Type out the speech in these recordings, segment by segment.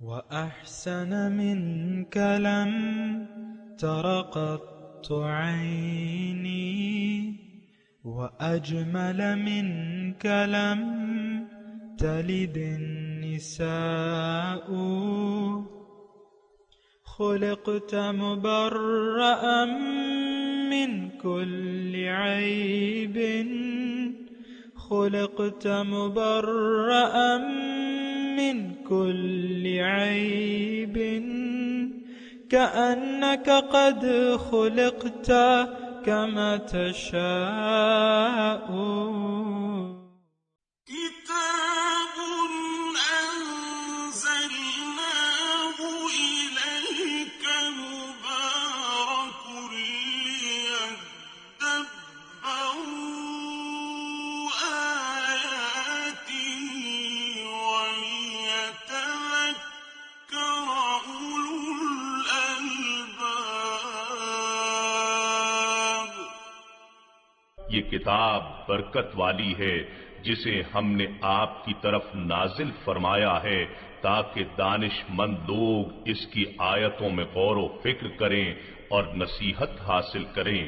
وأحسن منك لم تر قط عيني وأجمل منك لم تلد النساء خلقت مبرأ من كل عيب خلقت مبرأ من كل عيب كأنك قد خلقت كما تشاء كتاب أنزلناه إليك مبارك ليدبروا آياته وليتذكر أولو الألباب. یہ کتاب برکت والی ہے جسے ہم نے آپ کی طرف نازل فرمایا ہے تاکہ دانش مند لوگ اس کی آیتوں میں غور و فکر کریں اور نصیحت حاصل کریں.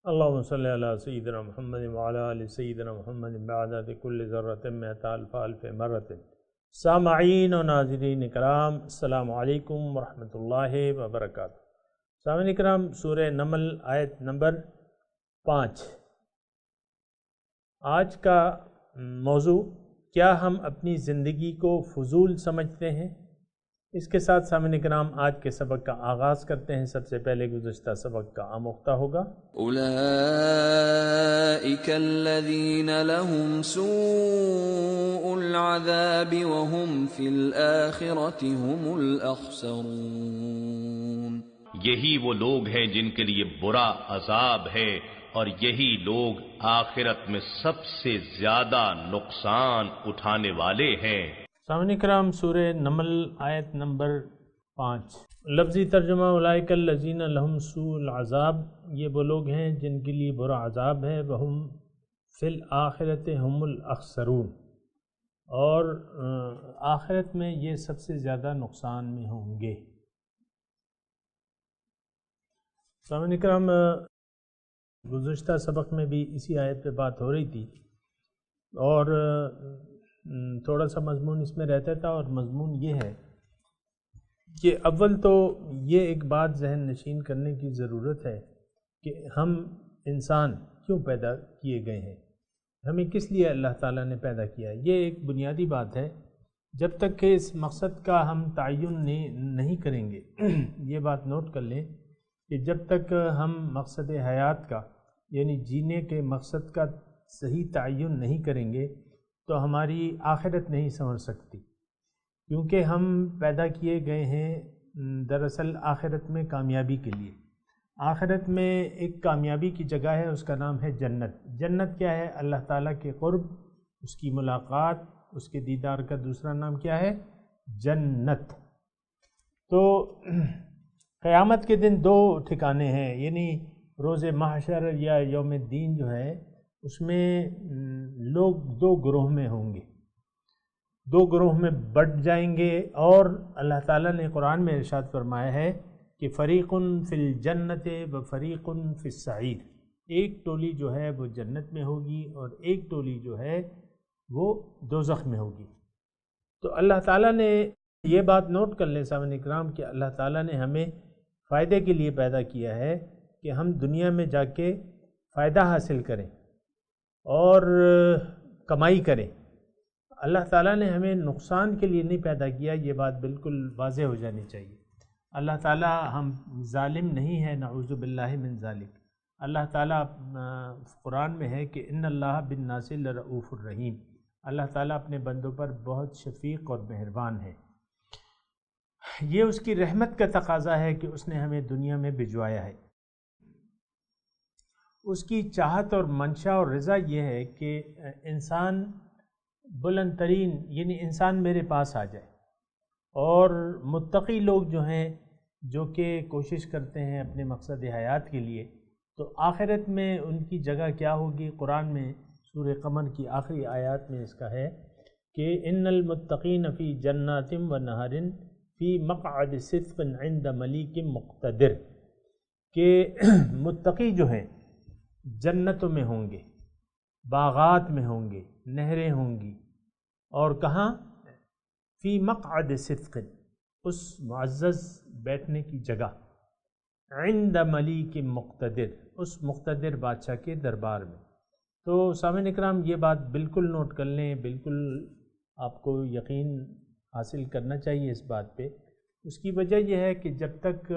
اللہم صلی علی سیدنا محمد وعلی آل سیدنا محمد بعدد کل ذرۃ مئۃ الف الف مرۃ. سامعین و ناظرین کرام، السلام علیکم ورحمۃ اللہ وبرکاتہ. سامعین کرام، سورہ نمل آیت نمبر 5. آج کا موضوع، کیا ہم اپنی زندگی کو فضول سمجھتے ہیں؟ اس کے ساتھ سامعین کرام آج کے سبق کا آغاز کرتے ہیں. سب سے پہلے گزشتہ سبق کا آموختہ ہوگا. اولئک الذین لهم سوء العذاب وهم فی الآخرة هم الاخسرون. یہی وہ لوگ ہیں جن کے لیے برا عذاب ہے اور یہی لوگ آخرت میں سب سے زیادہ نقصان اٹھانے والے ہیں. سامعین کرام، سورہ نمل آیت نمبر 5. لفظی ترجمہ اولئک الذین لهم سوء العذاب، یہ وہ لوگ ہیں جن کے لیے برا عذاب ہے. وہم فی الآخرۃ هم الاخسرون، اور آخرت میں یہ سب سے زیادہ نقصان میں ہوں گے. سامعین کرام، گزشتہ سبق میں بھی اسی آیت پہ بات ہو رہی تھی اور تھوڑا سا مضمون اس میں رہتا تھا، اور مضمون یہ ہے کہ اول تو یہ ایک بات ذہن نشین کرنے کی ضرورت ہے کہ ہم انسان کیوں پیدا کیے گئے ہیں، ہمیں کس لیے اللہ تعالیٰ نے پیدا کیا ہے. یہ ایک بنیادی بات ہے. جب تک کہ اس مقصد کا ہم تعین نہیں کریں گے، یہ بات نوٹ کر لیں کہ جب تک ہم مقصد حیات کا، یعنی جینے کے مقصد کا صحیح تعین نہیں کریں گے تو ہماری آخرت نہیں سنور سکتی. کیونکہ ہم پیدا کیے گئے ہیں دراصل آخرت میں کامیابی کے لیے. آخرت میں ایک کامیابی کی جگہ ہے، اس کا نام ہے جنت. جنت کیا ہے؟ اللہ تعالیٰ کے قرب، اس کی ملاقات، اس کے دیدار کا دوسرا نام کیا ہے؟ جنت. تو قیامت کے دن 2 ٹھکانے ہیں، یعنی روز محشر یا یوم الدین جو ہے اس میں لوگ 2 گروہ میں ہوں گے، 2 گروہ میں بٹ جائیں گے. اور اللہ تعالیٰ نے قرآن میں ارشاد فرمایا ہے کہ فریق فی الجنت و فریق فی السعیر. ایک ٹولی جو ہے وہ جنت میں ہوگی اور ایک ٹولی جو ہے وہ دوزخ میں ہوگی. تو اللہ تعالیٰ نے یہ بات نوٹ کر لیں سامعین اکرام کہ اللہ تعالیٰ نے ہمیں فائدے کے لیے پیدا کیا ہے کہ ہم دنیا میں جا کے فائدہ حاصل کریں اور کمائی کریں. اللہ تعالیٰ نے ہمیں نقصان کے لیے نہیں پیدا کیا، یہ بات بالکل واضح ہو جانی چاہیے. اللہ تعالیٰ ہم ظالم نہیں ہے، نعوذ باللہ من ذالک. اللہ تعالیٰ قرآن میں ہے کہ ان اللہ بالناس لرؤوف الرحیم. اللہ تعالیٰ اپنے بندوں پر بہت شفیق اور مہربان ہے. یہ اس کی رحمت کا تقاضا ہے کہ اس نے ہمیں دنیا میں بھجوایا ہے. اس کی چاہت اور منشا اور رضا یہ ہے کہ انسان بلند ترین، یعنی انسان میرے پاس آ جائے. اور متقی لوگ جو ہیں، جو کہ کوشش کرتے ہیں اپنے مقصد حیات کے لیے، تو آخرت میں ان کی جگہ کیا ہوگی؟ قرآن میں سورہ قمر کی آخری آیات میں اس کا ہے کہ ان المتقین فی جنات و نہر فی مقعد صدق عند ملیک مقتدر، کہ متقی جو ہیں جنتوں میں ہوں گے، باغات میں ہوں گے، نہریں ہوں گی، اور کہاں؟ فی مقعد صدق، اس معزز بیٹھنے کی جگہ، عند ملیک مقتدر، اس مقتدر بادشاہ کے دربار میں۔ تو سامعین اکرام یہ بات بالکل نوٹ کر لیں، بالکل آپ کو یقین حاصل کرنا چاہیے اس بات پہ۔ اس کی وجہ یہ ہے کہ جب تک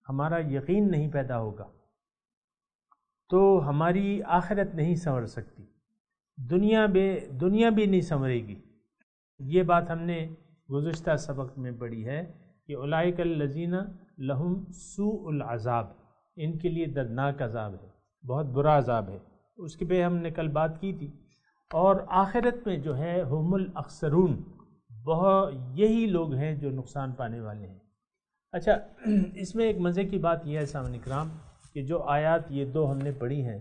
ہمارا یقین نہیں پیدا ہوگا تو ہماری آخرت نہیں سنور سکتی، دنیا بھی نہیں سنورے گی۔ یہ بات ہم نے گزشتہ سبق میں پڑھی ہے کہ اولئک الذین لہم سوء العذاب، ان کے لیے دردناک عذاب ہے، بہت برا عذاب ہے، اس کے پہ ہم نے کل بات کی تھی۔ اور آخرت میں جو ہے ہم الاخسرون، یہی لوگ ہیں جو نقصان پانے والے ہیں۔ اچھا، اس میں ایک مزے کی بات یہ ہے سامعین اکرام کہ جو آیات یہ دو ہم نے پڑھی ہیں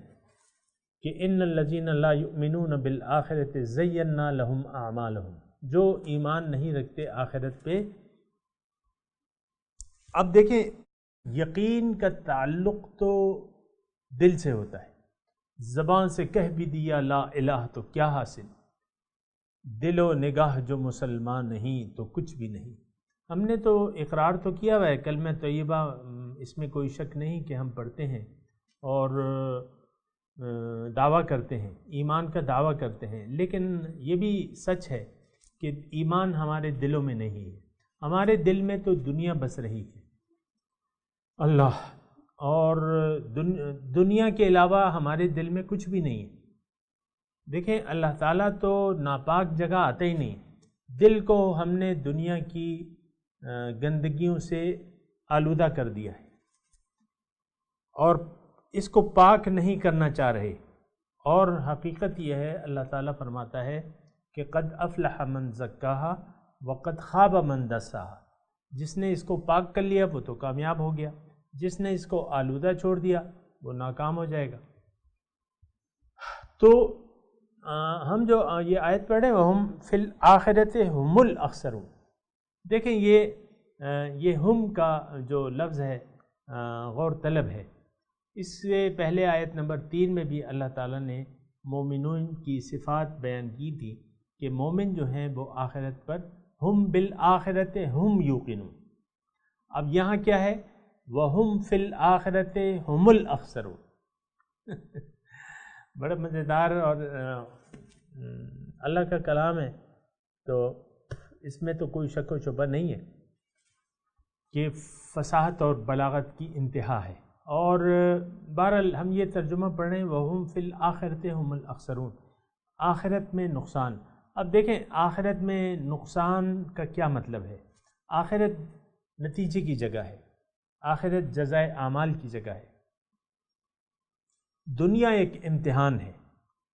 کہ ان الذین لا یؤمنون بالآخرۃ زینا لہم اعمالہم، جو ایمان نہیں رکھتے آخرت پہ۔ اب دیکھیں، یقین کا تعلق تو دل سے ہوتا ہے، زبان سے کہہ بھی دیا لا الہ تو کیا حاصل، دل و نگاہ جو مسلمان نہیں تو کچھ بھی نہیں۔ ہم نے تو اقرار تو کیا ہوا ہے، کلمہ طیبہ، اس میں کوئی شک نہیں کہ ہم پڑھتے ہیں اور دعویٰ کرتے ہیں، ایمان کا دعویٰ کرتے ہیں، لیکن یہ بھی سچ ہے کہ ایمان ہمارے دلوں میں نہیں ہے۔ ہمارے دل میں تو دنیا بس رہی ہے، اللہ، اور دنیا کے علاوہ ہمارے دل میں کچھ بھی نہیں ہے۔ دیکھیں، اللہ تعالیٰ تو ناپاک جگہ آتا ہی نہیں، دل کو ہم نے دنیا کی گندگیوں سے آلودہ کر دیا ہے اور اس کو پاک نہیں کرنا چاہ رہے۔ اور حقیقت یہ ہے، اللہ تعالیٰ فرماتا ہے کہ قد افلح من زکاہا وقد خواب من دساہا، جس نے اس کو پاک کر لیا وہ تو کامیاب ہو گیا، جس نے اس کو آلودہ چھوڑ دیا وہ ناکام ہو جائے گا۔ تو ہم جو یہ آیت پڑھ رہے ہیں وَهُمْ فِي الْآخِرَةِ هُمُ الْأَخْسَرُونَ، دیکھیں یہ ہم کا جو لفظ ہے غور طلب ہے۔ اس سے پہلے آیت نمبر 3 میں بھی اللہ تعالیٰ نے مومنون کی صفات بیان کی تھی کہ مومن جو ہیں وہ آخرت پر ہم بالآخرۃ ہم یوقنون۔ اب یہاں کیا ہے؟ وَهُمْ فِي الْآخِرَةِ هُمُ الْأَخْسَرُونَ۔ بڑا مزیدار اور اللہ کا کلام ہے، تو اس میں تو کوئی شک و شبہ نہیں ہے کہ فصاحت اور بلاغت کی انتہا ہے۔ اور بہرحال ہم یہ ترجمہ پڑھ رہے ہیں وَهُمْ فِي الْآخِرَةِ هُمُ الْأَخْسَرُونَ، آخرت میں نقصان۔ اب دیکھیں، آخرت میں نقصان کا کیا مطلب ہے؟ آخرت نتیجے کی جگہ ہے، آخرت جزائے اعمال کی جگہ ہے، دنیا ایک امتحان ہے،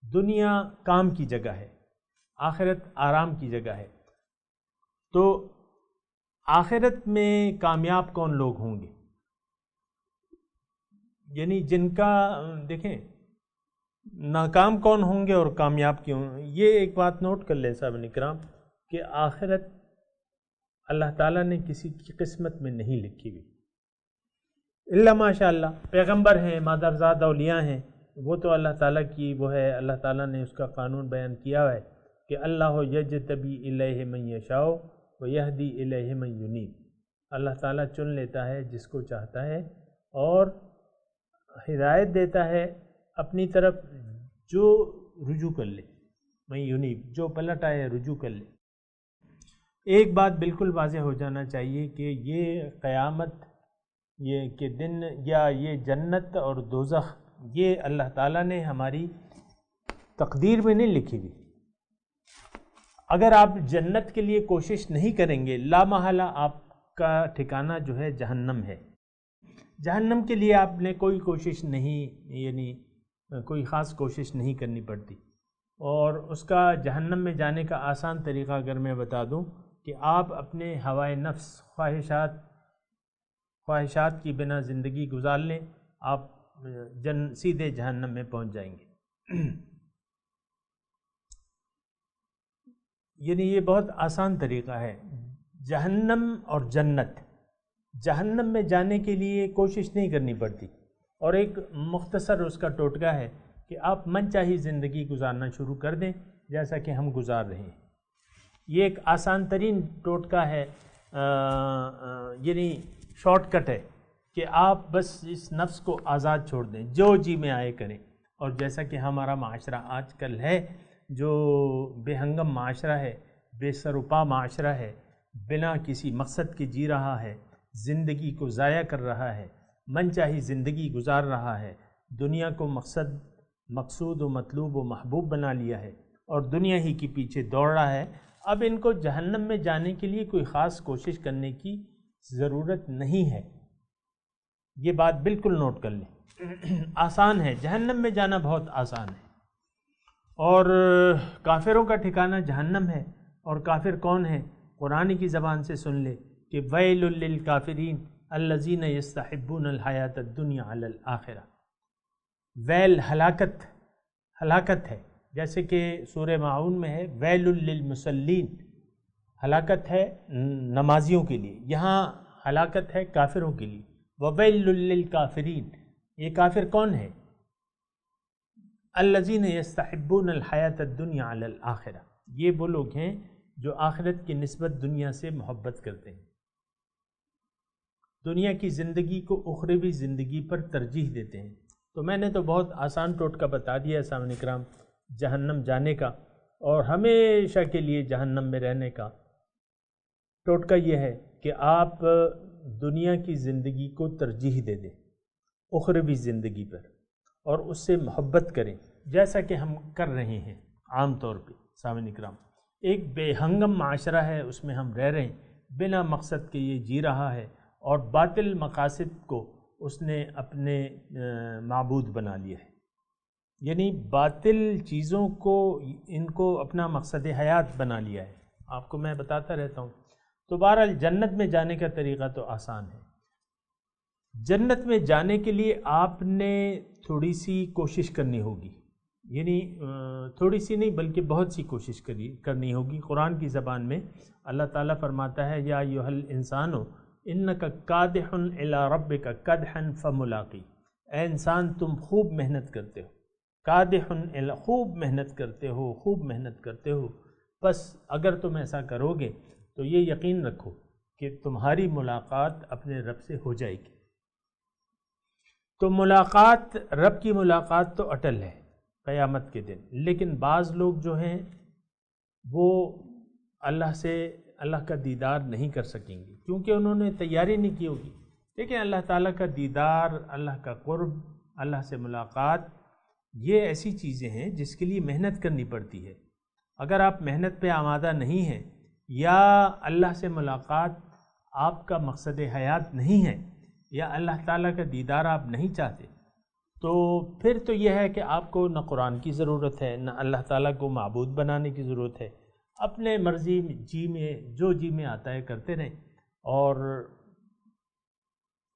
دنیا کام کی جگہ ہے، آخرت آرام کی جگہ ہے۔ تو آخرت میں کامیاب کون لوگ ہوں گے؟ یعنی جن کا، دیکھیں، ناکام کون ہوں گے اور کامیاب کیوں؟ یہ ایک بات نوٹ کر لیں صاحب اکرام کہ آخرت اللہ تعالیٰ نے کسی کی قسمت میں نہیں لکھی ہوئی، اللہ ماشاء اللہ پیغمبر ہیں، مادرزاد اولیاء ہیں، وہ تو اللہ تعالیٰ کی وہ ہے، اللہ تعالیٰ نے اس کا قانون بیان کیا ہوا ہے کہ اللہ یجتبی الیہ من یشاء ویہدی الیہ من ینیب، اللہ تعالیٰ چن لیتا ہے جس کو چاہتا ہے اور ہدایت دیتا ہے اپنی طرف جو رجوع کر لے، من ینیب، جو پلٹ آئے رجوع کر لے۔ ایک بات بالکل واضح ہو جانا چاہیے کہ یہ قیامت، یہ کہ دن یا یہ جنت اور دوزخ، یہ اللہ تعالیٰ نے ہماری تقدیر میں نہیں لکھی ہوئی۔ اگر آپ جنت کے لیے کوشش نہیں کریں گے، لا محالہ آپ کا ٹھکانہ جو ہے جہنم ہے۔ جہنم کے لیے آپ نے کوئی کوشش نہیں، یعنی کوئی خاص کوشش نہیں کرنی پڑتی، اور اس کا جہنم میں جانے کا آسان طریقہ اگر میں بتا دوں کہ آپ اپنے ہوائے نفس، خواہشات کی بنا زندگی گزار لیں، آپ سیدھے جہنم میں پہنچ جائیں گے۔ یعنی یہ بہت آسان طریقہ ہے. جہنم اور جنت، جہنم میں جانے کے لیے کوشش نہیں کرنی پڑتی، اور ایک مختصر اس کا ٹوٹکا ہے کہ آپ من چاہی زندگی گزارنا شروع کر دیں جیسا کہ ہم گزار رہے ہیں. یہ ایک آسان ترین ٹوٹکا ہے، یعنی شارٹ کٹ ہے کہ آپ بس اس نفس کو آزاد چھوڑ دیں، جو جی میں آئے کریں. اور جیسا کہ ہمارا معاشرہ آج کل ہے، جو بے ہنگم معاشرہ ہے، بے سروپا معاشرہ ہے، بنا کسی مقصد کے جی رہا ہے، زندگی کو ضائع کر رہا ہے، من چاہی زندگی گزار رہا ہے، دنیا کو مقصود و مطلوب و محبوب بنا لیا ہے اور دنیا ہی کے پیچھے دوڑ رہا ہے. اب ان کو جہنم میں جانے کے لیے کوئی خاص کوشش کرنے کی ضرورت نہیں ہے. یہ بات بالکل نوٹ کر لیں. آسان ہے، جہنم میں جانا بہت آسان ہے. اور کافروں کا ٹھکانہ جہنم ہے. اور کافر کون ہے؟ قرآن کی زبان سے سن لے کہ ویل للکافرین الذین یستحبون الحیات الدنیا علی الآخرہ. ویل ہلاکت ہے، جیسے کہ سورہ معون میں ہے ویل للمصلین، ہلاکت ہے نمازیوں کے لیے. یہاں ہلاکت ہے کافروں کے لیے. وویل للکافرین، یہ کافر کون ہے؟ الذین یستحبون الحیات الدنیا علی الآخرہ، یہ وہ لوگ ہیں جو آخرت کی نسبت دنیا سے محبت کرتے ہیں، دنیا کی زندگی کو اخروی زندگی پر ترجیح دیتے ہیں. تو میں نے تو بہت آسان ٹوٹکا بتا دیا ہے سامعین کرام جہنم جانے کا اور ہمیشہ کے لیے جہنم میں رہنے کا. ٹوٹکا یہ ہے کہ آپ دنیا کی زندگی کو ترجیح دے دیں اخروی زندگی پر اور اس سے محبت کریں، جیسا کہ ہم کر رہے ہیں عام طور پہ. سامعین کرام، ایک بے ہنگم معاشرہ ہے، اس میں ہم رہ رہے ہیں، بنا مقصد کے یہ جی رہا ہے اور باطل مقاصد کو اس نے اپنے معبود بنا لیا ہے. یعنی باطل چیزوں کو ان کو اپنا مقصد حیات بنا لیا ہے. آپ کو میں بتاتا رہتا ہوں. تو بہرحال جنت میں جانے کا طریقہ تو آسان ہے. جنت میں جانے کے لیے آپ نے تھوڑی سی کوشش کرنی ہوگی، یعنی تھوڑی سی نہیں بلکہ بہت سی کوشش کرنی ہوگی. قرآن کی زبان میں اللہ تعالیٰ فرماتا ہے یا ایھا الانسان انک کادح الی ربک کدحا فملاقی. اے انسان تم خوب محنت کرتے ہو، کادح خوب محنت کرتے ہو، بس اگر تم ایسا کرو گے تو یہ یقین رکھو کہ تمہاری ملاقات اپنے رب سے ہو جائے گی. تو ملاقات، رب کی ملاقات تو اٹل ہے قیامت کے دن. لیکن بعض لوگ جو ہیں وہ اللہ کا دیدار نہیں کر سکیں گے کیونکہ انہوں نے تیاری نہیں کی ہوگی. لیکن اللہ تعالیٰ کا دیدار، اللہ کا قرب، اللہ سے ملاقات، یہ ایسی چیزیں ہیں جس کے لیے محنت کرنی پڑتی ہے. اگر آپ محنت پہ آمادہ نہیں ہیں یا اللہ سے ملاقات آپ کا مقصد حیات نہیں ہے یا اللہ تعالیٰ کا دیدار آپ نہیں چاہتے، تو پھر تو یہ ہے کہ آپ کو نہ قرآن کی ضرورت ہے، نہ اللہ تعالیٰ کو معبود بنانے کی ضرورت ہے. اپنے مرضی جی میں جو جی میں آتا ہے کرتے رہیں اور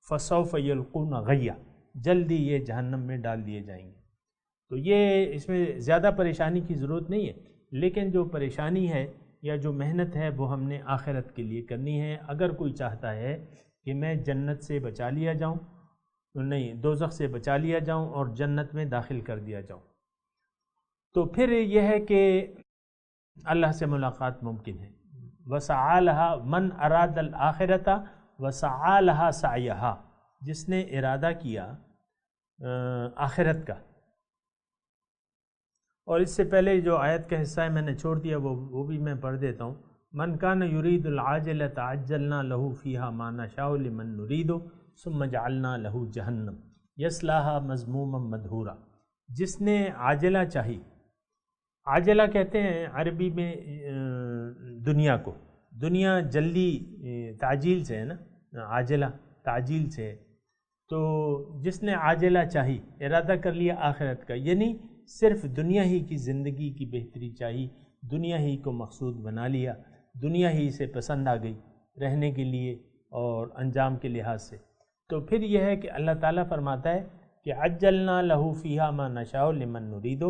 فسوف یلقون غیا، جلدی یہ جہنم میں ڈال دیے جائیں گے. تو یہ اس میں زیادہ پریشانی کی ضرورت نہیں ہے. لیکن جو پریشانی ہے یا جو محنت ہے وہ ہم نے آخرت کے لیے کرنی ہے. اگر کوئی چاہتا ہے کہ میں جنت سے بچا لیا جاؤں، نہیں دوزخ سے بچا لیا جاؤں اور جنت میں داخل کر دیا جاؤں، تو پھر یہ ہے کہ اللہ سے ملاقات ممکن ہے. وسعی لہا من اراد الآخرۃ وسعی لہا سعیہا، جس نے ارادہ کیا آخرت کا. اور اس سے پہلے جو آیت کا حصہ ہے میں نے چھوڑ دیا، وہ بھی میں پڑھ دیتا ہوں. من کان یرید العاجلۃ عجلنا لہ فیہا ما نشاء لمن نرید ثم جعلنا لہ جہنم یصلاھا مذموما مدحورا. جس نے عاجلہ چاہی، عاجلہ کہتے ہیں عربی میں دنیا کو، دنیا جلدی تعجیل سے ہے نا، عاجلہ تعجیل سے ہے. تو جس نے عاجلہ چاہی، ارادہ کر لیا آخرت کا، یعنی صرف دنیا ہی کی زندگی کی بہتری چاہی، دنیا ہی کو مقصود بنا لیا، دنیا ہی سے پسند آ گئی رہنے کے لیے اور انجام کے لحاظ سے، تو پھر یہ ہے کہ اللہ تعالیٰ فرماتا ہے کہ عجلنا لہ فیہا ما نشاء لمن نرید،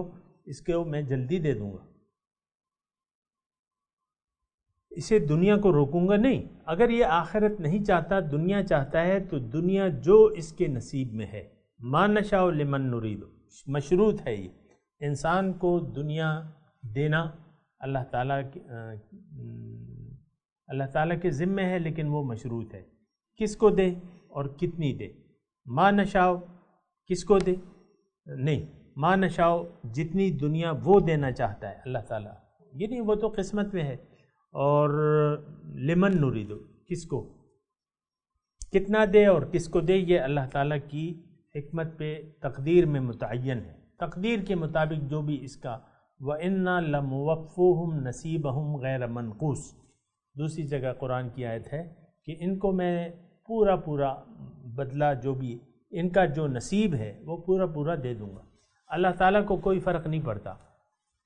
اس کو میں جلدی دے دوں گا. اسے دنیا کو روکوں گا نہیں. اگر یہ آخرت نہیں چاہتا، دنیا چاہتا ہے، تو دنیا جو اس کے نصیب میں ہے. ما نشاء لمن نرید، مشروط ہے یہ. انسان کو دنیا دینا اللہ تعالیٰ کے ذمے ہے، لیکن وہ مشروط ہے. کس کو دے اور کتنی دے. ما نشاء کس کو دے؟ نہیں، ما نشاء جتنی دنیا وہ دینا چاہتا ہے اللہ تعالیٰ، یہ نہیں، وہ تو قسمت میں ہے. اور لمن نرید، کس کو کتنا دے اور کس کو دے، یہ اللہ تعالیٰ کی حکمت پہ تقدیر میں متعین ہے. تقدیر کے مطابق جو بھی اس کا وَإِنَّا لَمُوَفُّوهُمْ نَصِيبَهُمْ غَيْرَ مَنْقُوص. دوسری جگہ قرآن کی آیت ہے کہ ان کو میں پورا بدلہ جو بھی ان کا جو نصیب ہے وہ پورا دے دوں گا. اللہ تعالیٰ کو کوئی فرق نہیں پڑتا.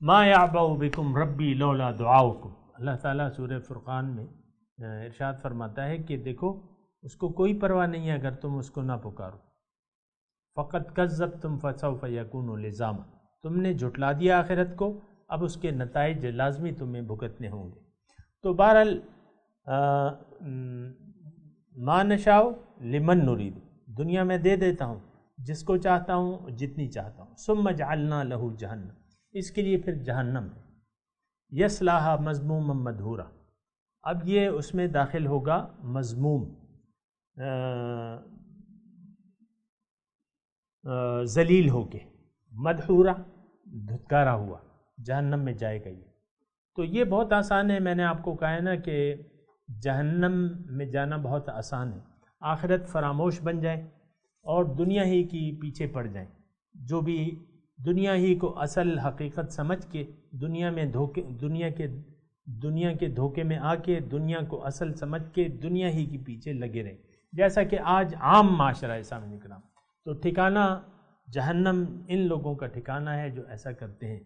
مَا يَعْبَأُ بِكُمْ رَبِّي لَوْلَا دُعَاؤُكُمْ. اللہ تعالیٰ سورہ فرقان میں ارشاد فرماتا ہے کہ دیکھو اس کو کوئی پرواہ نہیں ہے اگر تم اس کو نہ پکارو. فَقَدْ كَذَّبْتُمْ فَسَوْفَ يَكُونُ لِزَامًا. تم نے جھٹلا دیا آخرت کو، اب اس کے نتائج لازمی تمہیں بھگتنے ہوں گے. تو بہرحال ما نشاء لمن نرید، دنیا میں دے دیتا ہوں جس کو چاہتا ہوں، جتنی چاہتا ہوں. ثم جعلنا لہ جہنم، اس کے لیے پھر جہنم ہے. یصلاھا مذموما مدحورا، اب یہ اس میں داخل ہوگا مذموم، ذلیل ہو کے، مدحورا دھتکارا ہوا، جہنم میں جائے گا. یہ تو یہ بہت آسان ہے. میں نے آپ کو کہا ہے نا کہ جہنم میں جانا بہت آسان ہے. آخرت فراموش بن جائے اور دنیا ہی کی پیچھے پڑ جائیں. جو بھی دنیا ہی کو اصل حقیقت سمجھ کے دنیا کے دھوکے میں آ کے دنیا کو اصل سمجھ کے دنیا ہی کے پیچھے لگے رہیں، جیسا کہ آج عام معاشرہ ہے سامنے کرام. تو ٹھکانہ جہنم ان لوگوں کا ٹھکانہ ہے جو ایسا کرتے ہیں.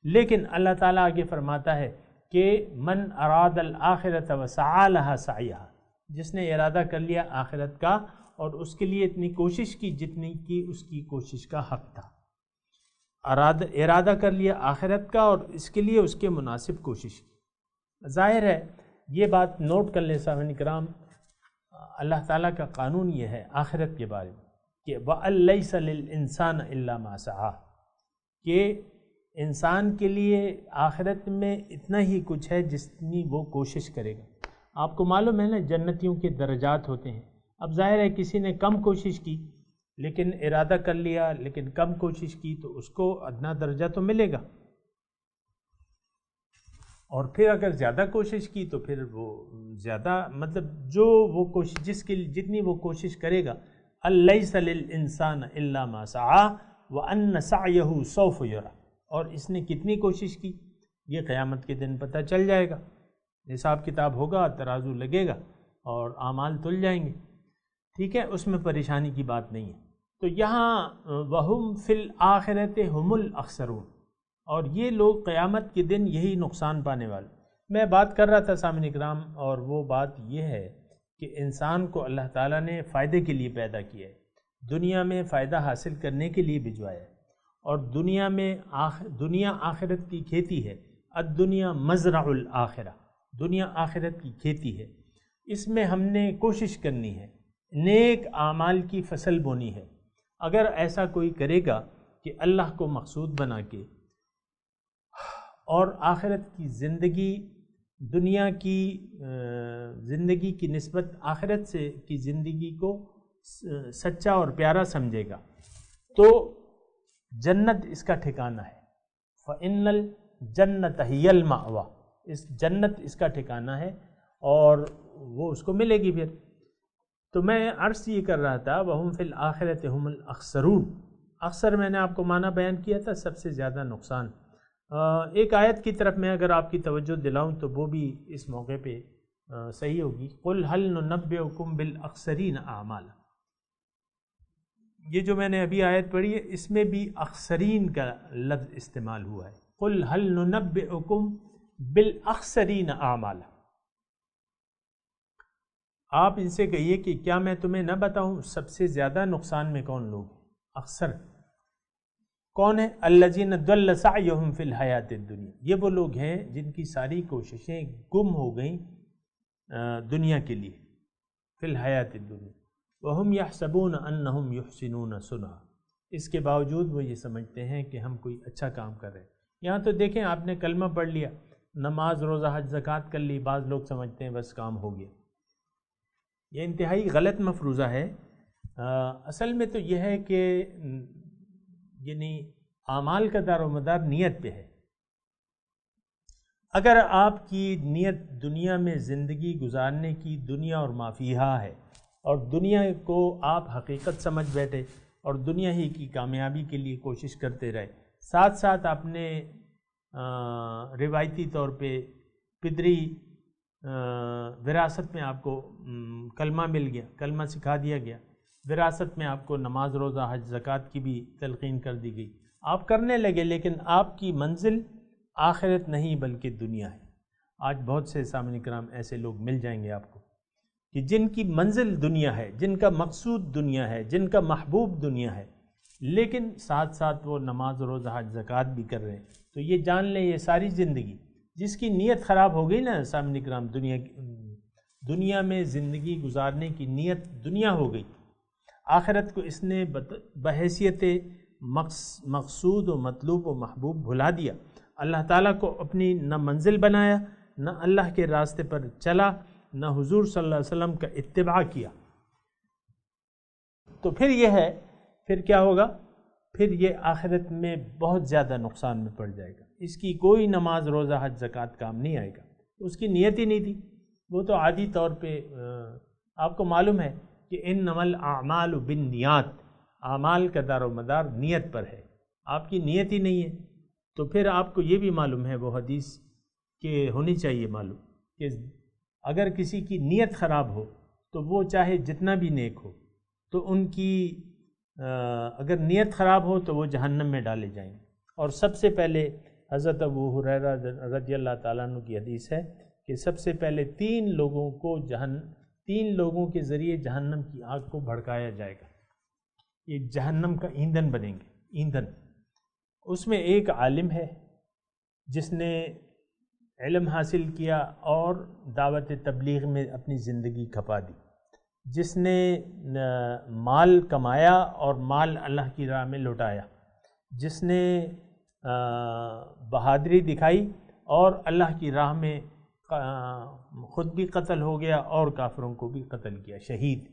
لیکن اللہ تعالیٰ آگے فرماتا ہے کہ من اراد الآخرۃ وسعی لہا سعیہا، جس نے ارادہ کر لیا آخرت کا اور اس کے لیے اتنی کوشش کی جتنی کی اس کی کوشش کا حق تھا. ارادہ کر لیا آخرت کا اور اس کے لیے اس کے مناسب کوشش کی. ظاہر ہے یہ بات نوٹ کر لیں سامعین کرام، اللہ تعالیٰ کا قانون یہ ہے آخرت کے بارے میں کہ وَأَن لَيْسَ لِلْإِنسَانَ إِلَّا مَا سَعَىٰ، کہ انسان کے لیے آخرت میں اتنا ہی کچھ ہے جتنی وہ کوشش کرے گا. آپ کو معلوم ہے نا جنتیوں کے درجات ہوتے ہیں. اب ظاہر ہے کسی نے کم کوشش کی لیکن ارادہ کر لیا لیکن کم کوشش کی تو اس کو ادنا درجہ تو ملے گا، اور پھر اگر زیادہ کوشش کی تو پھر وہ زیادہ، مطلب جو وہ کوشش جتنی وہ کوشش کرے گا. لَيْسَ لِلْإِنسَانَ إِلَّا مَا سَعَىٰ وَأَنَّ سَعْيَهُ سَوْفَ يُرَىٰ. اور اس نے کتنی کوشش کی یہ قیامت کے دن پتہ چل جائے گا. حساب کتاب ہوگا، ترازو لگے گا اور اعمال تل جائیں گے. ٹھیک ہے، اس میں پریشانی کی بات نہیں ہے. تو یہاں وَهُمْ فِي الْآخِرَةِ هُمُ الْأَخْسَرُونَ، اور یہ لوگ قیامت کے دن یہی نقصان پانے والے. میں بات کر رہا تھا سامعین اکرام، اور وہ بات یہ ہے کہ انسان کو اللہ تعالیٰ نے فائدے کے لیے پیدا کیا ہے، دنیا میں فائدہ حاصل کرنے کے لیے بھجوایا ہے. اور دنیا آخرت کی کھیتی ہے. الدنیا مزرع الآخرہ، دنیا آخرت کی کھیتی ہے. اس میں ہم نے کوشش کرنی ہے، نیک اعمال کی فصل بونی ہے. اگر ایسا کوئی کرے گا کہ اللہ کو مقصود بنا کے اور آخرت کی زندگی، دنیا کی زندگی کی نسبت آخرت سے کی زندگی کو سچا اور پیارا سمجھے گا، تو جنت اس کا ٹھکانہ ہے. فَإِنَّ الْجَنَّةَ هِيَ الْمَأْوَىٰ، اس جنت اس کا ٹھکانہ ہے اور وہ اس کو ملے گی. پھر تو میں عرض یہ کر رہا تھا وَهُمْ فِي الْآخِرَةِ هُمُ الْأَخْسَرُونَ. اخسر میں نے آپ کو معنی بیان کیا تھا، سب سے زیادہ نقصان. ایک آیت کی طرف میں اگر آپ کی توجہ دلاؤں تو وہ بھی اس موقع پہ صحیح ہوگی. قُلْ هَلْ نُنَبِّئُكُمْ بِالْأَخْسَرِينَ أَعْمَالًا. یہ جو میں نے ابھی آیت پڑھی ہے اس میں بھی اخسرین کا لفظ استعمال ہوا ہے. قُلْ هَلْ نُنَبِّئُكُمْ بِالْأَخْسَرِينَ أَعْمَالًا. آپ ان سے کہیے کہ کیا میں تمہیں نہ بتاؤں سب سے زیادہ نقصان میں کون لوگ ہیں؟ اخسر کون ہے؟ الذین ضل سعیہم فی الحیات الدنیا. یہ وہ لوگ ہیں جن کی ساری کوششیں گم ہو گئیں دنیا کے لیے، فی الحیات الدنیا، وہم یحسبون انہم یحسنون صنعا، اس کے باوجود وہ یہ سمجھتے ہیں کہ ہم کوئی اچھا کام کر رہے ہیں۔ یہاں تو دیکھیں آپ نے کلمہ پڑھ لیا، نماز روزہ حج زکوٰۃ کر لی، بعض لوگ سمجھتے ہیں بس کام ہو گیا۔ یہ انتہائی غلط مفروضہ ہے۔ اصل میں تو یہ ہے کہ یعنی اعمال کا دار و مدار نیت پہ ہے۔ اگر آپ کی نیت دنیا میں زندگی گزارنے کی دنیا اور ما فیہا ہے، اور دنیا کو آپ حقیقت سمجھ بیٹھے اور دنیا ہی کی کامیابی کے لیے کوشش کرتے رہے، ساتھ ساتھ آپ نے روایتی طور پہ پدری وراثت میں آپ کو کلمہ مل گیا، کلمہ سکھا دیا گیا، وراثت میں آپ کو نماز روزہ حج زکوٰۃ کی بھی تلقین کر دی گئی، آپ کرنے لگے، لیکن آپ کی منزل آخرت نہیں بلکہ دنیا ہے۔ آج بہت سے سامعین کرام ایسے لوگ مل جائیں گے آپ کو کہ جن کی منزل دنیا ہے، جن کا مقصود دنیا ہے، جن کا محبوب دنیا ہے، لیکن ساتھ ساتھ وہ نماز روزہ حج زکوٰۃ بھی کر رہے ہیں۔ تو یہ جان لیں یہ ساری زندگی جس کی نیت خراب ہو گئی نا سامعین کرام، دنیا میں زندگی گزارنے کی نیت دنیا ہو گئی، آخرت کو اس نے بحیثیت مقصود و مطلوب و محبوب بھلا دیا، اللہ تعالیٰ کو اپنی نہ منزل بنایا، نہ اللہ کے راستے پر چلا، نہ حضور صلی اللہ علیہ وسلم کا اتباع کیا۔ تو پھر یہ ہے، پھر کیا ہوگا؟ پھر یہ آخرت میں بہت زیادہ نقصان میں پڑ جائے گا، اس کی کوئی نماز روزہ حج زکوٰۃ کام نہیں آئے گا، اس کی نیت ہی نہیں تھی، وہ تو عادی طور پہ آپ کو معلوم ہے کہ انما الاعمال بالنیات، اعمال کا دار و مدار نیت پر ہے، آپ کی نیت ہی نہیں ہے۔ تو پھر آپ کو یہ بھی معلوم ہے، وہ حدیث کہ ہونی چاہیے معلوم، کہ اگر کسی کی نیت خراب ہو تو وہ چاہے جتنا بھی نیک ہو، تو ان کی اگر نیت خراب ہو تو وہ جہنم میں ڈالے جائیں گے۔ اور سب سے پہلے حضرت ابو ہریرہ رضی اللہ تعالیٰ عنہ کی حدیث ہے کہ سب سے پہلے تین لوگوں کے ذریعے جہنم کی آگ کو بھڑکایا جائے گا، یہ جہنم کا ایندھن بنیں گے، ایندھن۔ اس میں ایک عالم ہے جس نے علم حاصل کیا اور دعوت تبلیغ میں اپنی زندگی کھپا دی، جس نے مال کمایا اور مال اللہ کی راہ میں لوٹایا، جس نے بہادری دکھائی اور اللہ کی راہ میں خود بھی قتل ہو گیا اور کافروں کو بھی قتل کیا، شہید،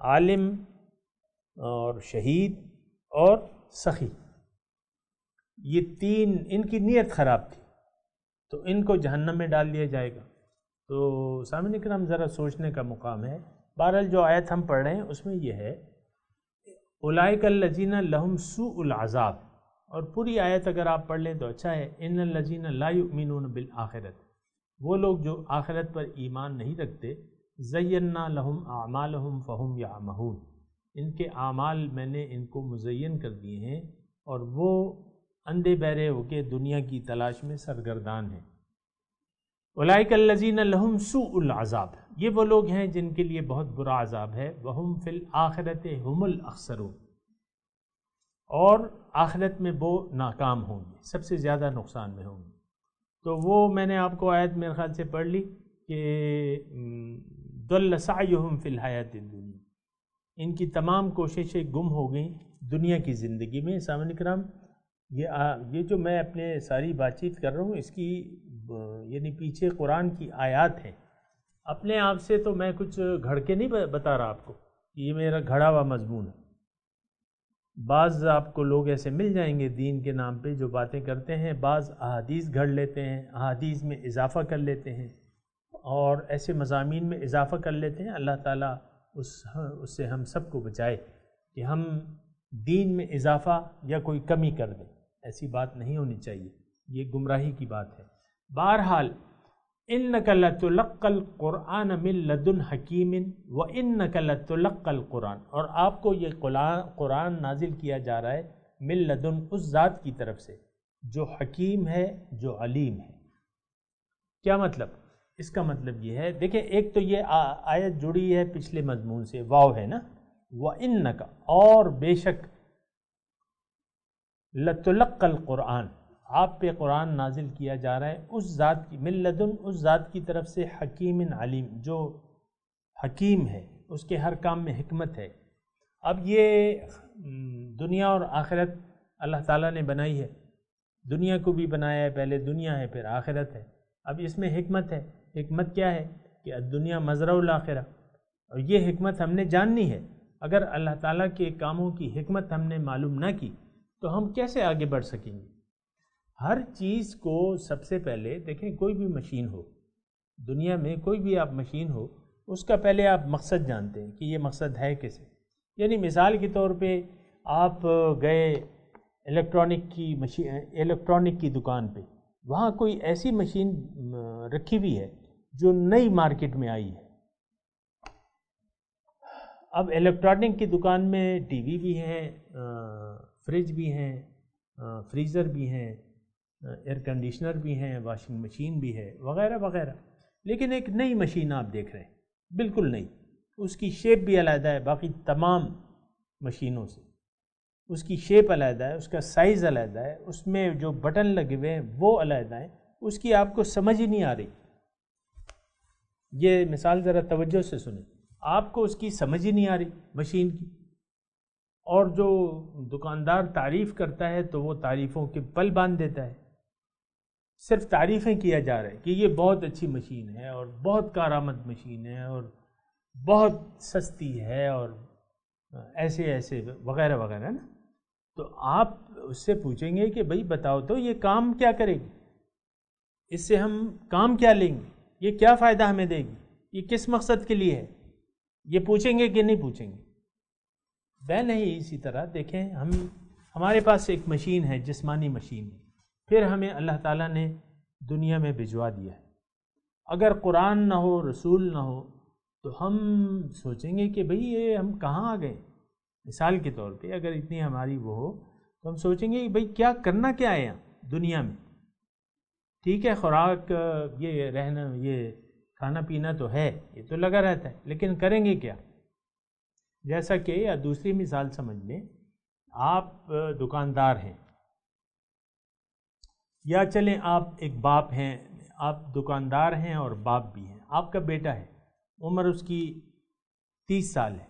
عالم اور شہید اور سخی، یہ تین ان کی نیت خراب تھی تو ان کو جہنم میں ڈال دیا جائے گا۔ تو سامعین اکرام ذرا سوچنے کا مقام ہے۔ بہرحال جو آیت ہم پڑھ رہے ہیں اس میں یہ ہے اولئک الذین لہم سوء العذاب، اور پوری آیت اگر آپ پڑھ لیں تو اچھا ہے، ان الذین لا یؤمنون بالآخرۃ، وہ لوگ جو آخرت پر ایمان نہیں رکھتے، زینا لہم اعمالہم فہم یعمہون، ان کے اعمال میں نے ان کو مزین کر دیے ہیں اور وہ اندھے بہرے ہو کے دنیا کی تلاش میں سرگردان ہیں۔ اولئک الذین لہم سوء العذاب، یہ وہ لوگ ہیں جن کے لیے بہت برا عذاب ہے، وہم فی الآخرۃ ھم الاخسرون، اور آخرت میں وہ ناکام ہوں گے، سب سے زیادہ نقصان میں ہوں گے۔ تو وہ میں نے آپ کو آیت میرے خیال سے پڑھ لی کہ ضل سعیہم فی الحیاۃ الدنیا، ان کی تمام کوششیں گم ہو گئیں دنیا کی زندگی میں۔ سامعین کرام یہ جو میں اپنے ساری بات چیت کر رہا ہوں اس کی یعنی پیچھے قرآن کی آیات ہیں، اپنے آپ سے تو میں کچھ گھڑ کے نہیں بتا رہا آپ کو، یہ میرا گھڑا ہوا مضمون ہے۔ بعض آپ کو لوگ ایسے مل جائیں گے دین کے نام پہ جو باتیں کرتے ہیں، بعض احادیث گھڑ لیتے ہیں، احادیث میں اضافہ کر لیتے ہیں اور ایسے مضامین میں اضافہ کر لیتے ہیں۔ اللہ تعالیٰ اس سے ہم سب کو بچائے کہ ہم دین میں اضافہ یا کوئی کمی کر دیں، ایسی بات نہیں ہونی چاہیے، یہ گمراہی کی بات ہے۔ بہرحال اِنَّكَ لَتُلَقَّى الْقُرْآنَ مِن لَدُنْ حَكِيمٍ وَإِنَّكَ لَتُلَقَّى الْقُرْآنَ، اور آپ کو یہ قرآن نازل کیا جا رہا ہے من لدن، اس ذات کی طرف سے جو حکیم ہے، جو علیم ہے۔ کیا مطلب؟ اس کا مطلب یہ ہے، دیکھیں ایک تو یہ آیت جڑی ہے پچھلے مضمون سے، واو ہے نا، وَإِنَّكَ، اور بے شک، لَتُلَقَّى الْقُرْآنَ، آپ پہ قرآن نازل کیا جا رہا ہے اس ذات کی، من لدن، اس ذات کی طرف سے، حکیم علیم، جو حکیم ہے، اس کے ہر کام میں حکمت ہے۔ اب یہ دنیا اور آخرت اللہ تعالیٰ نے بنائی ہے، دنیا کو بھی بنایا ہے، پہلے دنیا ہے پھر آخرت ہے۔ اب اس میں حکمت ہے، حکمت کیا ہے کہ الدنیا مزرع الآخرہ، اور یہ حکمت ہم نے جاننی ہے۔ اگر اللہ تعالیٰ کے کاموں کی حکمت ہم نے معلوم نہ کی تو ہم کیسے آگے بڑھ سکیں گے؟ ہر چیز کو سب سے پہلے دیکھیں، کوئی بھی مشین ہو دنیا میں، کوئی بھی آپ مشین ہو، اس کا پہلے آپ مقصد جانتے ہیں کہ یہ مقصد ہے کیسے۔ یعنی مثال کے طور پہ آپ گئے الیکٹرانک کی دکان پہ، وہاں کوئی ایسی مشین رکھی ہوئی ہے جو نئی مارکیٹ میں آئی ہے۔ اب الیکٹرانک کی دکان میں ٹی وی بھی ہے، فریج بھی ہیں، فریزر بھی ہیں، ایئر کنڈیشنر بھی ہیں، واشنگ مشین بھی ہے، وغیرہ وغیرہ۔ لیکن ایک نئی مشین آپ دیکھ رہے ہیں، بالکل نئی، اس کی شیپ بھی علیحدہ ہے باقی تمام مشینوں سے، اس کی شیپ علیحدہ ہے، اس کا سائز علیحدہ ہے، اس میں جو بٹن لگے ہوئے ہیں وہ علیحدہ ہیں، اس کی آپ کو سمجھ ہی نہیں آ رہی۔ یہ مثال ذرا توجہ سے سنیں، آپ کو اس کی سمجھ ہی نہیں آ رہی مشین کی، اور جو دکاندار تعریف کرتا ہے تو وہ تعریفوں کے پل باندھ دیتا ہے، صرف تعریفیں کیا جا رہا ہے کہ یہ بہت اچھی مشین ہے اور بہت کارآمد مشین ہے اور بہت سستی ہے اور ایسے ایسے وغیرہ وغیرہ نا۔ تو آپ اس سے پوچھیں گے کہ بھئی بتاؤ تو یہ کام کیا کرے گی، اس سے ہم کام کیا لیں گے، یہ کیا فائدہ ہمیں دے گی، یہ کس مقصد کے لیے ہے، یہ پوچھیں گے کہ نہیں پوچھیں گے؟ بہن ہے اسی طرح دیکھیں، ہمارے پاس ایک مشین ہے، جسمانی مشین ہے، پھر ہمیں اللہ تعالیٰ نے دنیا میں بھجوا دیا ہے۔ اگر قرآن نہ ہو، رسول نہ ہو، تو ہم سوچیں گے کہ بھئی یہ ہم کہاں آ گئے۔ مثال کے طور پہ اگر اتنی ہماری وہ ہو تو ہم سوچیں گے کہ بھئی کیا کرنا کیا ہے یہاں دنیا میں۔ ٹھیک ہے، خوراک، یہ رہنا، یہ کھانا پینا تو ہے، یہ تو لگا رہتا ہے، لیکن کریں گے کیا؟ جیسا کہ یا دوسری مثال سمجھ لیں، آپ دکاندار ہیں، یا چلیں آپ ایک باپ ہیں، آپ دکاندار ہیں اور باپ بھی ہیں، آپ کا بیٹا ہے، عمر اس کی 30 سال ہے،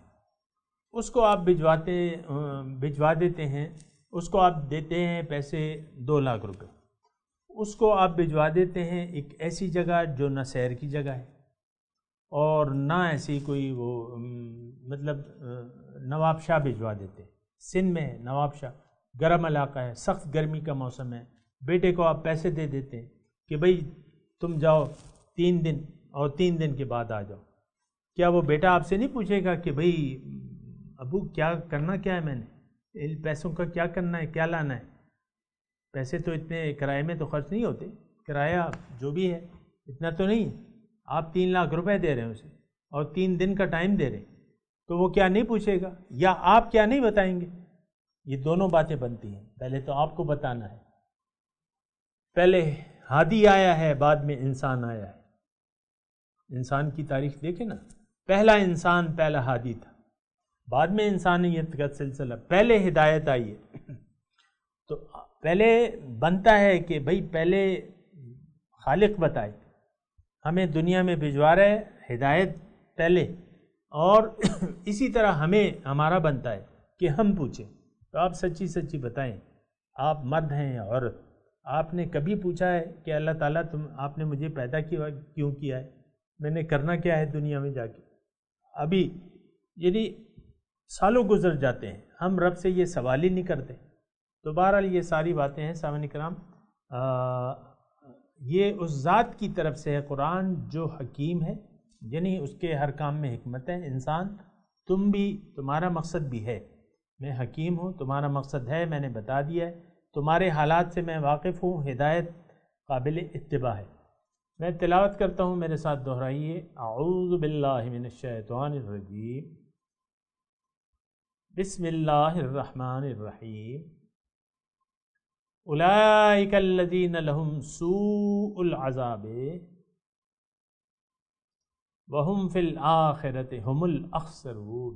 اس کو آپ بھجوا دیتے ہیں، اس کو آپ دیتے ہیں پیسے 2 لاکھ روپے، اس کو آپ بھجوا دیتے ہیں ایک ایسی جگہ جو نہ سیر کی جگہ ہے اور نہ ایسی کوئی وہ مطلب نواب شاہ بھجوا دیتے، سندھ میں ہے نواب شاہ، گرم علاقہ ہے، سخت گرمی کا موسم ہے، بیٹے کو آپ پیسے دے دیتے ہیں کہ بھئی تم جاؤ 3 دن اور 3 دن کے بعد آ جاؤ۔ کیا وہ بیٹا آپ سے نہیں پوچھے گا کہ بھئی ابو کیا کرنا کیا ہے، میں نے ان پیسوں کا کیا کرنا ہے، کیا لانا ہے؟ پیسے تو اتنے کرائے میں تو خرچ نہیں ہوتے، کرایہ جو بھی ہے اتنا تو نہیں ہے، آپ 3 لاکھ روپے دے رہے ہیں اسے اور 3 دن کا ٹائم دے رہے ہیں، تو وہ کیا نہیں پوچھے گا؟ یا آپ کیا نہیں بتائیں گے؟ یہ دونوں باتیں بنتی ہیں، پہلے تو آپ کو بتانا ہے، پہلے ہادی آیا ہے، بعد میں انسان آیا ہے۔ انسان کی تاریخ دیکھیں نا، پہلا انسان پہلا ہادی تھا، بعد میں انسانیت کا سلسلہ، پہلے ہدایت آئی ہے۔ تو پہلے بنتا ہے کہ بھئی پہلے خالق بتائے، ہمیں دنیا میں بھجوا رہے، ہدایت پہلے، اور اسی طرح ہمیں ہمارا بنتا ہے کہ ہم پوچھیں۔ تو آپ سچی سچی بتائیں، آپ مرد ہیں یا عورت، آپ نے کبھی پوچھا ہے کہ اللہ تعالیٰ آپ نے مجھے پیدا کیوں کیا ہے، میں نے کرنا کیا ہے دنیا میں جا کے؟ ابھی یعنی سالوں گزر جاتے ہیں، ہم رب سے یہ سوال ہی نہیں کرتے۔ تو بہرحال یہ ساری باتیں ہیں سامعین کرام، یہ اس ذات کی طرف سے ہے قرآن جو حکیم ہے، یعنی اس کے ہر کام میں حکمت ہے۔ انسان تم بھی، تمہارا مقصد بھی ہے، میں حکیم ہوں، تمہارا مقصد ہے، میں نے بتا دیا ہے، تمہارے حالات سے میں واقف ہوں، ہدایت قابل اتباع ہے۔ میں تلاوت کرتا ہوں، میرے ساتھ دہرائیے، اعوذ باللہ من الشیطان الرجیم، بسم اللہ الرحمن الرحیم، اولئک الذین لہم سوء العذاب وہم فی الآخرۃ ہم الاخسرون۔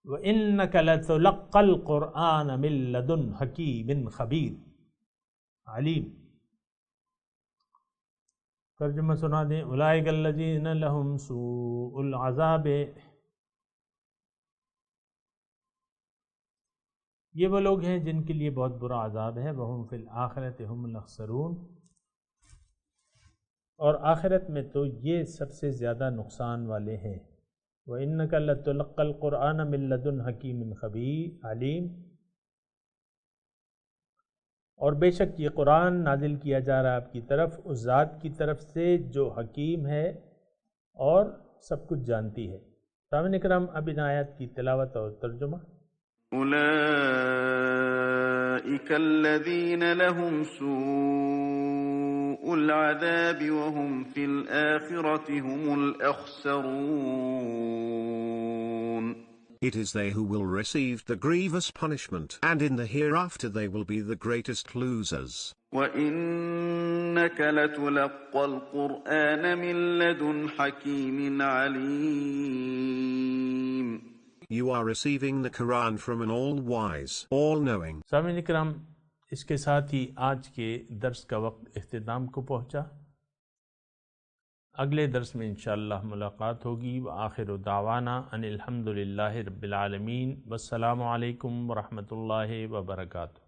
وَإِنَّكَ لَتُلَقَّى الْقُرْآنَ مِن لَّدُنْ حَكِيمٍ خَبِيرٍ علیم۔ ترجمہ سنا دیں۔ اولئک الذین لہم سوء العذاب، یہ وہ لوگ ہیں جن کے لیے بہت برا عذاب ہے، وہم فی الآخرۃ ھم الاخسرون، اور آخرت میں تو یہ سب سے زیادہ نقصان والے ہیں۔ وَإِنَّكَ لَتُلَقَّى الْقُرْآنَ مِن لَّدُنْ حَكِيمٍ خَبِيرٍ علیم، اور بے شک یہ قرآن نازل کیا جا رہا ہے آپ کی طرف اس ذات کی طرف سے جو حکیم ہے اور سب کچھ جانتی ہے۔ سامعین کرام، اب ان آیات کی تلاوت اور ترجمہ۔ أولئك الذين لهم سوء العذاب وهم في الآخرة هم الأخسرون. It is they who will receive the grievous punishment, and in the hereafter they will be the greatest losers. وَإِنَّكَ لَتُلَقَّى الْقُرْآنَ مِن لَّدُنْ حَكِيمٍ عَلِيمٍ. You are receiving the Quran from an all-wise, all-knowing. سامعین کرام، اس کے ساتھ ہی آج کے درس کا وقت اختتام کو پہنچا۔ اگلے درس میں انشاءاللہ ملاقات ہوگی۔ وآخر دعوانا ان الحمد للہ رب العالمین، والسلام علیکم ورحمۃ اللہ وبرکاتہ۔